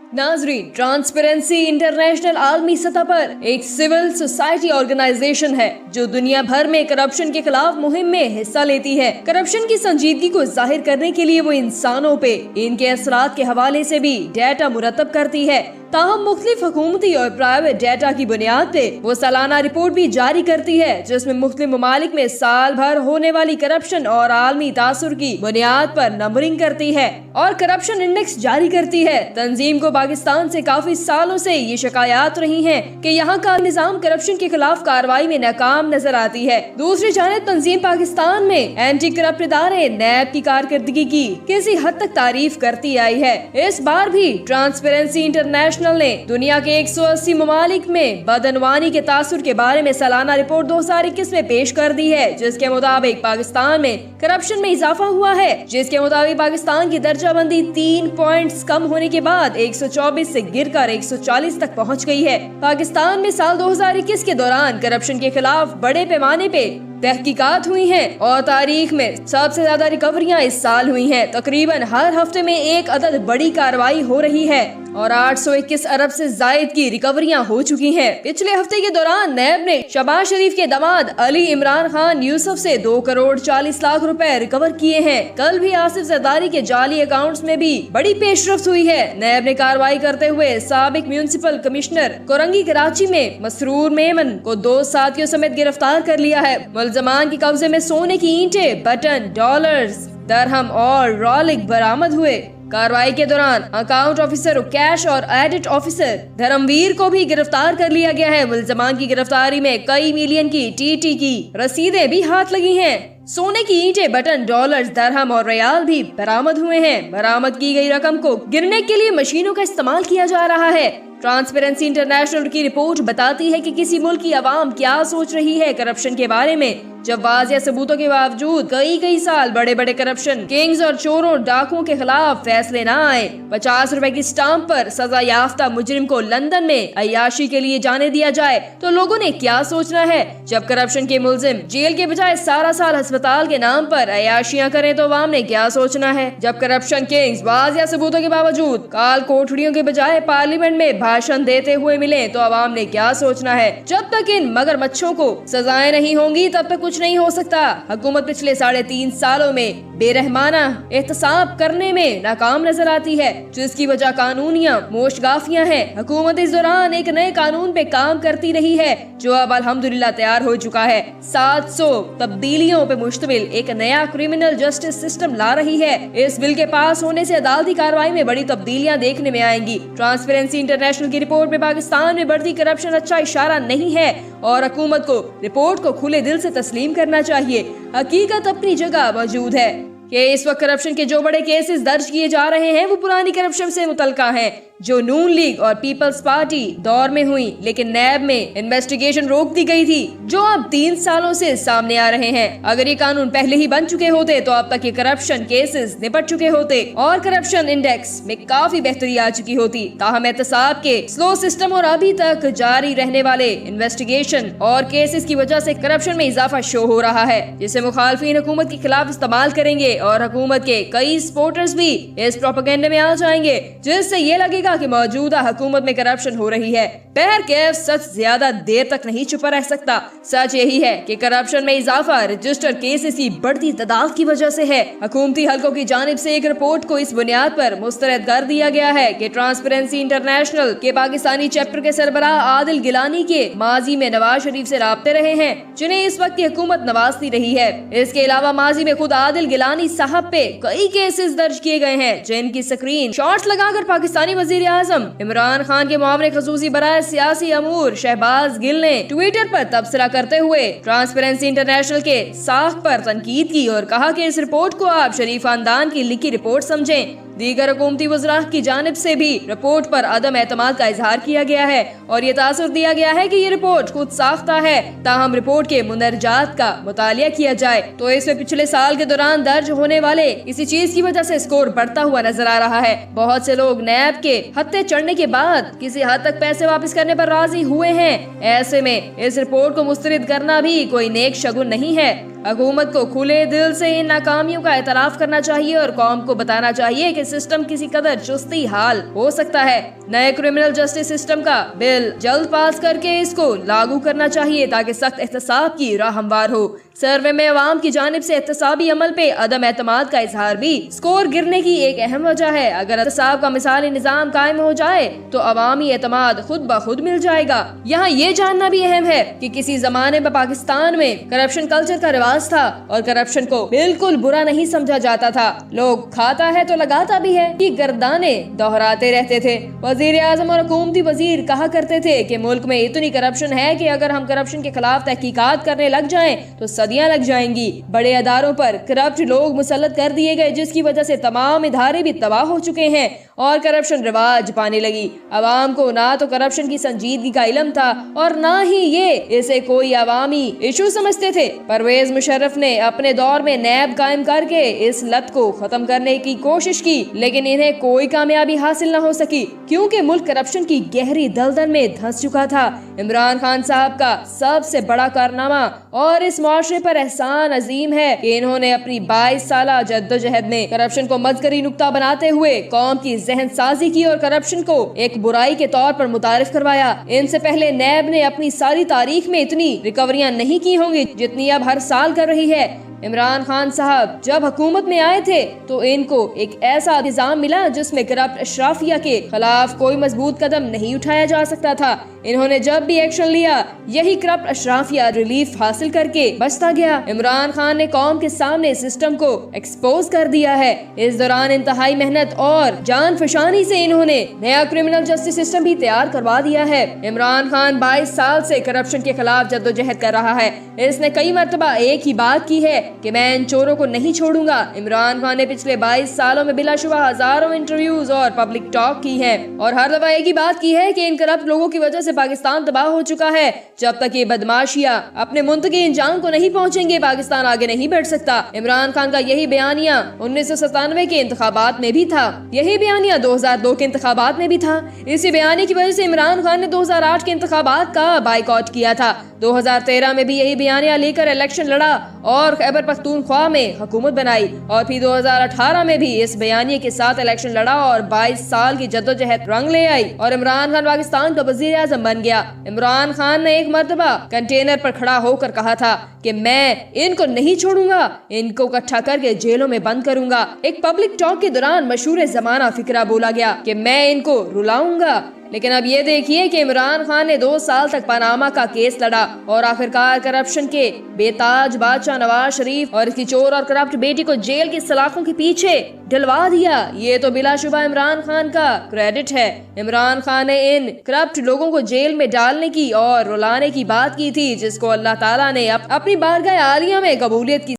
नाजरीन, transparency international आलमी सतह पर एक सिविल सोसाइटी ऑर्गेनाइजेशन है जो दुनिया भर में करप्शन के खिलाफ मुहिम में हिस्सा लेती है। करप्शन की संजीदगी को जाहिर करने के लिए वो इंसानों पे इनके असरात के हवाले से भी डेटा मुरतब करती है। ताहम मुख्तलिफ हुकूमती और प्राइवेट डेटा की बुनियाद पे वो सालाना रिपोर्ट भी जारी करती है जिसमें मुख्तलिफ ममालिक में साल भर होने वाली करप्शन और आलमी तासुर की बुनियाद पर नंबरिंग करती है और करप्शन इंडेक्स जारी करती है। तंजीम को पाकिस्तान से काफी सालों से ये शिकायत रही हैं कि यहाँ का निजाम करप्शन के खिलाफ कार्रवाई में नाकाम नजर आती है। दूसरी जानिब तंजीम पाकिस्तान में एंटी करप्ट इदारे नैब की कारकर्दगी की किसी हद तक तारीफ करती आई है। इस बार भी ट्रांसपेरेंसी इंटरनेशनल ने दुनिया के 180 ममालिक में बदअनवानी के तासुर के बारे में सालाना रिपोर्ट 2021 में पेश कर दी है, जिसके मुताबिक पाकिस्तान में करप्शन में इजाफा हुआ है। जिसके मुताबिक पाकिस्तान की दर्जाबंदी 3 पॉइंट्स कम होने के बाद 124 से गिरकर 140 तक पहुंच गई है। पाकिस्तान में साल 2021 के दौरान करप्शन के खिलाफ बड़े पैमाने पे तहकीकात हुई हैं और तारीख में सबसे ज्यादा रिकवरियां इस साल हुई हैं। तकरीबन हर हफ्ते में एक अदद बड़ी कार्रवाई हो रही है और 821 अरब से जायद की रिकवरियां हो चुकी हैं। पिछले हफ्ते के दौरान नैब ने शहबाज शरीफ के दामाद अली इमरान खान यूसुफ से 2 करोड़ 40 लाख रुपए रिकवर किए हैं। कल भी आसिफ जरदारी के जाली अकाउंट्स में भी बड़ी पेशरफ्त हुई है। नैब ने कार्रवाई करते हुए साबिक म्यूनिसिपल कमिश्नर कोरंगी कराची में मसरूर मेमन को 2 साथियों समेत गिरफ्तार कर लिया है। मुलजमान के कब्जे में सोने की ईंटें, बटन, डॉलर्स, दरहम और रॉलिक बरामद हुए। कार्रवाई के दौरान अकाउंट ऑफिसर, कैश और एडिट ऑफिसर धर्मवीर को भी गिरफ्तार कर लिया गया है। मुलजमान की गिरफ्तारी में कई मिलियन की टीटी की रसीदें भी हाथ लगी हैं। सोने की ईंटें, बटन, डॉलर्स, दरहम और रियाल भी बरामद हुए हैं। बरामद की गई रकम को गिनने के लिए मशीनों का इस्तेमाल किया जा रहा है। ट्रांसपेरेंसी इंटरनेशनल की रिपोर्ट बताती है कि किसी मुल्क की आवाम क्या सोच रही है करप्शन के बारे में, जब वाज़िया सबूतों के बावजूद कई साल बड़े बड़े करप्शन किंग्स और चोरों डाकुओं के खिलाफ फैसले न आए। 50 रुपए की स्टाम्प पर सजा याफ्ता मुजरिम को लंदन में अय्याशी के लिए जाने दिया जाए तो लोगों ने क्या सोचना है। जब करप्शन के मुलजिम जेल के बजाय सारा साल अस्पताल के नाम पर अय्याशियां करें तो अवाम ने क्या सोचना है। जब करप्शन किंग्स वाज़िया सबूतों के बावजूद काल कोठड़ियों के बजाय पार्लियामेंट में भाषण देते हुए मिले तो अवाम ने क्या सोचना है। जब तक इन मगरमच्छों को सजाएं नहीं होंगी तब तक कुछ नहीं हो सकता। हुकूमत पिछले 3.5 सालों में बेरहमाना एहतसाब करने में नाकाम नजर आती है, जिसकी वजह कानूनियां मोशगाफियां हैं। हुकूमत इस दौरान एक नए कानून पे काम करती रही है जो अब अल्हम्दुलिल्लाह तैयार हो चुका है। 700 तब्दीलियों पे मुश्तमिल एक नया क्रिमिनल जस्टिस सिस्टम ला रही है। इस बिल के पास होने से अदालती कार्रवाई में बड़ी तब्दीलियां देखने में आएंगी। ट्रांसपेरेंसी इंटरनेशनल की रिपोर्ट में पाकिस्तान में बढ़ती करप्शन अच्छा इशारा नहीं है और हुकूमत को रिपोर्ट को खुले दिल से तस्लीम करना चाहिए। हकीकत अपनी जगह मौजूद है कि इस वक्त करप्शन के जो बड़े केसेस दर्ज किए जा रहे हैं वो पुरानी करप्शन से मुतल्लिका हैं जो नून लीग और पीपल्स पार्टी दौर में हुई, लेकिन नैब में इन्वेस्टिगेशन रोक दी गई थी जो अब 3 सालों से सामने आ रहे हैं। अगर ये कानून पहले ही बन चुके होते तो अब तक ये करप्शन केसेस निपट चुके होते और करप्शन इंडेक्स में काफी बेहतरी आ चुकी होती। ताहम एहतसाब के स्लो सिस्टम और अभी तक जारी रहने वाले इन्वेस्टिगेशन और केसेस की वजह से करप्शन में इजाफा शो हो रहा है, जिसे मुखालफिन हुकूमत के खिलाफ इस्तेमाल करेंगे और हुकूमत के कई सपोर्टर्स भी इस प्रोपेगेंडा में आ जाएंगे, जिससे ये लगेगा कि मौजूदा हुकूमत में करप्शन हो रही है। बहरकैफ सच ज्यादा देर तक नहीं छुपा रह सकता। सच यही है कि करप्शन में इजाफा रजिस्टर केसेस की बढ़ती तादाद की वजह से है। हुकूमती हलकों की जानिब से एक रिपोर्ट को इस बुनियाद पर मुस्तरद कर दिया गया है कि ट्रांसपेरेंसी इंटरनेशनल के पाकिस्तानी चैप्टर के सरबराह आदिल गिलानी के माजी में नवाज शरीफ से राब्ते रहे हैं, जिन्हें इस वक्त की हुकूमत नवाजती रही है। इसके अलावा माजी में खुद आदिल गिलानी साहब पे कई केसेस दर्ज किए गए हैं, जिनकी स्क्रीन शॉट्स लगाकर पाकिस्तानी वजीर आजम इमरान खान के मामले खसूसी बराए सियासी अमूर शहबाज गिल ने ट्विटर पर तबसरा करते हुए ट्रांसपेरेंसी इंटरनेशनल के साख पर तनकीद की और कहा कि इस रिपोर्ट को आप शरीफ खानदान की लिखी रिपोर्ट समझें। दीगर हुकूमती वज़रा की जानिब से भी रिपोर्ट पर अदम एतमाद का इजहार किया गया है और ये तासुर दिया गया है कि ये रिपोर्ट खुद साख्ता है। ताहम रिपोर्ट के मुंदरजात का मुतालिया किया जाए तो इसमें पिछले साल के दौरान दर्ज होने वाले किसी चीज की वजह से स्कोर बढ़ता हुआ नजर आ रहा है। बहुत से लोग नैब के हत्थे चढ़ने के बाद किसी हद तक पैसे वापस करने पर राजी हुए हैं। ऐसे में इस रिपोर्ट को मुस्तरद करना भी कोई नेक शगुन नहीं है। हुकूमत को खुले दिल से इन नाकामियों का एतराफ करना चाहिए और कौम को बताना चाहिए कि सिस्टम किसी कदर चुस्ती हाल हो सकता है। नए क्रिमिनल जस्टिस सिस्टम का बिल जल्द पास करके इसको लागू करना चाहिए ताकि सख्त एहतसाब की राह हमवार हो। सर्वे में अवाम की जानिब से एहतसाबी अमल पे अदम एतमाद का इजहार भी स्कोर गिरने की एक अहम वजह है। अगर एहतसाब का मिसाली निजाम कायम हो जाए तो अवामी एतमाद खुद ब खुद मिल जाएगा। यहाँ ये जानना भी अहम है कि किसी जमाने में पाकिस्तान में करप्शन कल्चर का रिवाज था और करप्शन को बिल्कुल बुरा नहीं समझा जाता था। लोग खाता है तो लगाता भी है कि गर्दाने दोहराते रहते थे। वजीर आजम और हुकूमती वजीर कहा करते थे कि मुल्क में इतनी करप्शन है कि अगर हम करप्शन के खिलाफ तहकीकात करने लग जाएं तो सदियां लग जाएंगी। बड़े अदारों पर करप्ट लोग मुसल्लत कर दिए गए जिसकी वजह से तमाम इदारे भी तबाह हो चुके हैं और करप्शन रिवाज पाने लगी। अवाम को ना तो करप्शन की संजीदगी का इल्म था और ना ही ये इसे कोई अवामी इशू समझते थे। परवेज मुशर्रफ ने अपने दौर में नैब कायम करके इस लत को खत्म करने की कोशिश की लेकिन इन्हें कोई कामयाबी हासिल न हो सकी क्योंकि मुल्क करप्शन की गहरी दलदल में धंस चुका था। इमरान खान साहब का सबसे बड़ा कारनामा और इस मुआशरे पर एहसान अजीम है कि इन्होंने अपनी 22 साला जद्दोजहद में करप्शन को मजकरी नुक्ता बनाते हुए कौम की जहन साजी की और करप्शन को एक बुराई के तौर पर मुतारिफ करवाया। इनसे पहले नैब ने अपनी सारी तारीख में इतनी रिकवरियां नहीं की होंगी जितनी अब हर साल कर रही है। इमरान खान साहब जब हुकूमत में आए थे तो इनको एक ऐसा निजाम मिला जिसमें करप्ट अशराफिया के खिलाफ कोई मजबूत कदम नहीं उठाया जा सकता था। इन्होंने जब भी एक्शन लिया यही करप्ट अशराफिया रिलीफ हासिल करके बचता गया। इमरान खान ने कौम के सामने सिस्टम को एक्सपोज कर दिया है। इस दौरान इंतहाई मेहनत और जान फशानी से इन्होंने नया क्रिमिनल जस्टिस सिस्टम भी तैयार करवा दिया है। इमरान खान 22 साल से करप्शन के खिलाफ जद्दोजहद कर रहा है। इसने कई मरतबा एक ही बात की है कि मैं इन चोरों को नहीं छोड़ूंगा। इमरान खान ने पिछले 22 सालों में बिलाशुबा हजारों इंटरव्यूज और पब्लिक टॉक की है और हर दफा एक ही बात की है कि इन करप्ट लोगों की वजह से पाकिस्तान तबाह हो चुका है। जब तक ये बदमाशियां अपने मुंतकी इंजाम को नहीं पहुंचेंगे पाकिस्तान आगे नहीं बढ़ सकता। इमरान खान का यही बयानिया 1997 के इंतखाबात में भी था। यही बयानिया 2002 के इंतखाबात में भी था। इसी बयानी की वजह से इमरान खान ने 2008 के इंतखाबात का बाइकआउट किया था। 2013 में भी यही बयानिया लेकर इलेक्शन लड़ा और खैबर पख्तूनख्वा में हुकूमत बनाई और फिर 2018 में भी इस बयानिए के साथ इलेक्शन लड़ा और 22 साल की जद्दोजहद रंग ले आई और इमरान खान पाकिस्तान का वजीर आजम बन गया। इमरान खान ने एक मर्तबा कंटेनर पर खड़ा होकर कहा था कि मैं इनको नहीं छोड़ूंगा, इनको इकट्ठा करके जेलों में बंद करूंगा। एक पब्लिक टॉक के दौरान मशहूर जमाना फिक्रा बोला गया कि मैं इनको रुलाऊंगा। लेकिन अब ये देखिए कि इमरान खान ने 2 साल तक पनामा का केस लड़ा और आखिरकार करप्शन के बेताज बादशाह नवाज शरीफ और इसकी चोर और करप्ट बेटी को जेल की सलाखों के पीछे डलवा दिया। ये तो बिलाशुबा इमरान खान का क्रेडिट है। इमरान खान ने इन करप्ट लोगों को जेल में डालने की और रुलाने की बात की थी जिसको अल्लाह ताला ने अपनी बारगाह आलिया में कबूलियत की।